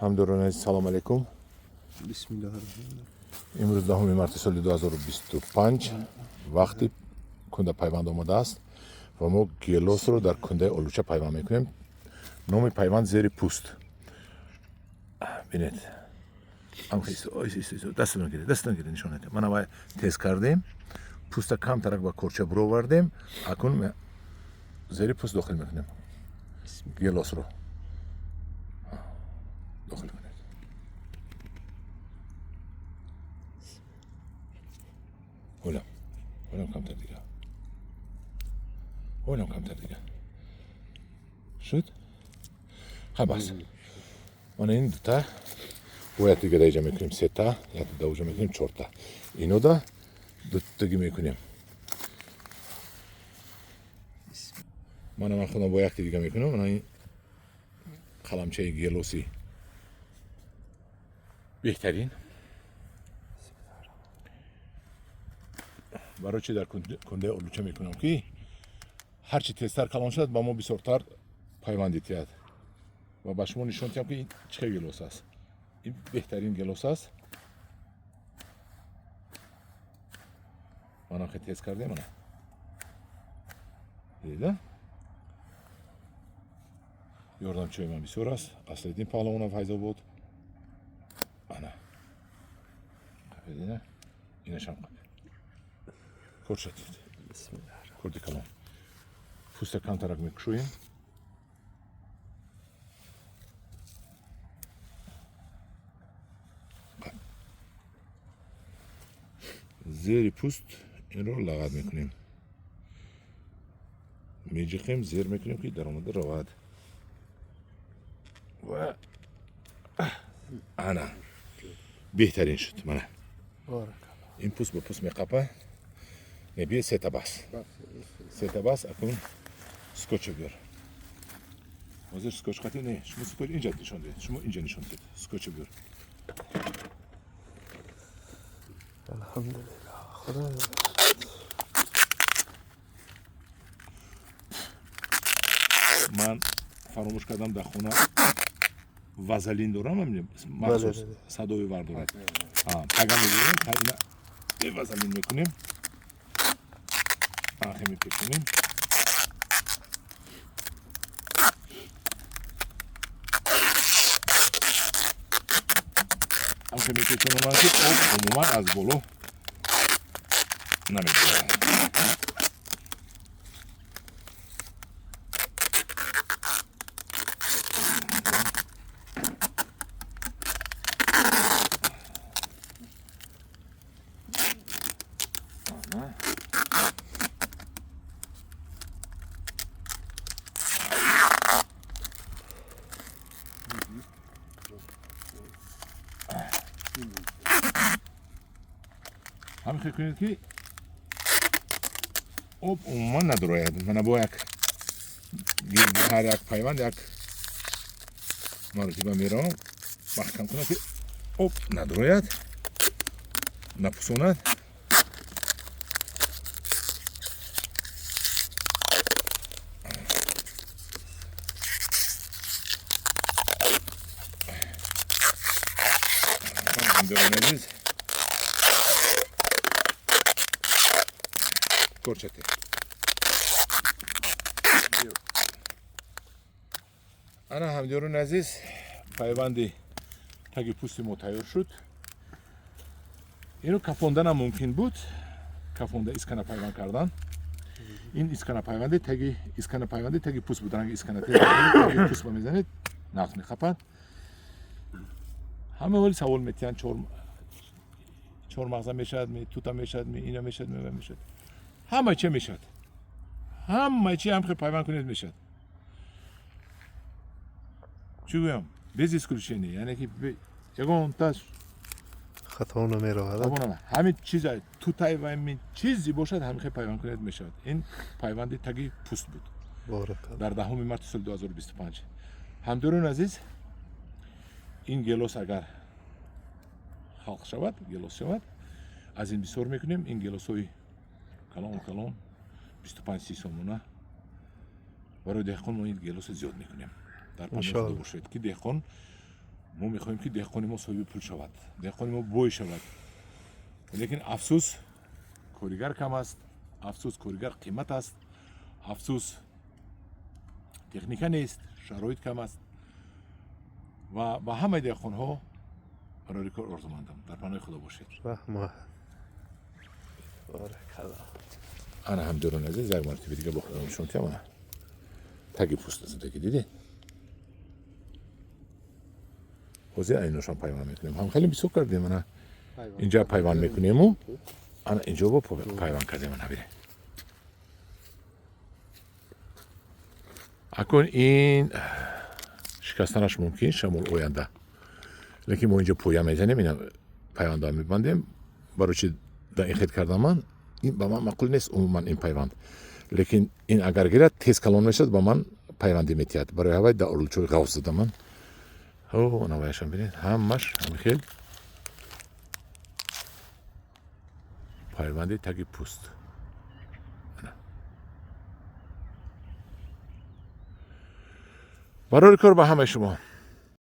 همداران سلام علیکم. بسم الله الرحمن الرحیم. امروز 10 مارس سال 2025 وقتی کنده پیوند آمده است و ما گیلوس رو در کنده آلوچه پیوند میکنیم. نام پیوند زیر پوست. ببینید. دستتون گیرید نشون بده. من اول تست کردیم. پوست کم ترک با کورچه برو آوردیم. اکنون زیر پوست داخل میکنیم. گیلوس رو داخل کنید. اونم کمتر دیگه. اونم کمتر دیگه. شد؟ خب بس. من این دوتا باید دیگه دیجا میکنیم 3 تا یا دوجا میکنیم 4 تا. اینو دا دوتگی میکنیم. من خودم با یک دیگه میکنم. من این قلمچه گیلوسی بهترین. برای چی در کنده آلوچه میکنم که هرچی تستر کلان شد با ما بسیارتر پیوندیت کرد و به شما نشون میدم که این چه گلوس است. این بهترین گلوس است. من خیلی تست کردم. من دیدم یاردمچی من بسیار است. اصلیدین پهلوان فیضا بود. انا دیدین اینش هم کورد شد. بسم الله. کوردی کلان پوست کم ترک میکشویم. زیر پوست این رو لغت میکنیم. میجخیم زیر میکنیم که در آمده رواد. و انا بهترین شد. من این پوست به پوست میقپه. نبیه 3 تا بس. 3 تا بس. اکنون سکوچ بیار. حاضر سکوچ خطی نه. شما سکوچ اینجا نشون دید. شما اینجا نشون دید. سکوچ بیار. الحمدلله. خدا من فراموش کردم در خونه وازلین دارم. مخصوص صدای وردارد. پگم میگیریم. اینا وازلین میکنیم. آخه میپیچونیم. آخه میپیچونیم که عموما از بالا نمیگیره. هم فکر کنید که عموما ندراید. من با یک هر یک پیوند یک مرتبه میرم محکم کنم که ندراید نپسوند. همداران عزیز کورچته انا همداران عزیز پیوندی تگ پوست ما تیار شد. اینو کفاندن هم ممکن بود. کفانده اسکنه پیوند کردن. این اسکنه پیوندی تگ پوست بودن. اگه اسکنه تگ پوست میزنید نقص میخپد. همه ولی سوال میتین چهار مغزه میشد، توتا میشد، اینا میشد، میشد. همه چی میشد. همه چی هم خیلی پیوند کنید میشد. چی گویم؟ بیز اسکولشینی یعنی که یکون تاش خطا نمیرود. همین چیز توتای و همین چیزی باشد هم خیلی پیوند کنید میشد. این پیوندی تگی پوست بود. در 10 مارس سال 2025. همداران عزیز این گلوس اگر خلق شود گلوس شود از این بسیار میکنیم. این گلوس های کلان 25-30 سومونه برای دهقان ما این گلوس زیاد میکنیم. در پناه باشد که دهقان ما میخوایم که دهقان ما صاحب پول شود، دهقان ما بوی شود. لیکن افسوس کارگر کم است، افسوس کارگر قیمت است، افسوس تکنیک نیست، شرایط کم است و با همه دهقان ها برای کار آرزومندم. در پناه خدا باشید. رحمت. بارک الله. انا هم درون عزیز یک مرتبه دیگه با خودم نشون میدم. تگی پوست زدگی دیدی؟ حوزه اینوشان پیوند میکنیم. هم خیلی بیسو کردیم من. اینجا پیوند میکنیم و انا اینجا با پیوند کردیم من بیره. اکنون این شکستنش ممکن شمول آینده. لیکن ما اینجا پویا میزنیم اینا پیوند ها میبندیم. برای چی در این خیلی کردم من این با من معقول نیست عموما این پیوند. لیکن این اگر گیرد تیز کلان میشد با من پیوندی میتید. برای هوای در اولچوی غوص دادم من. اوه نوایشم بینید همش خیلی پیوندی تگی پوست. برای کار با همه شما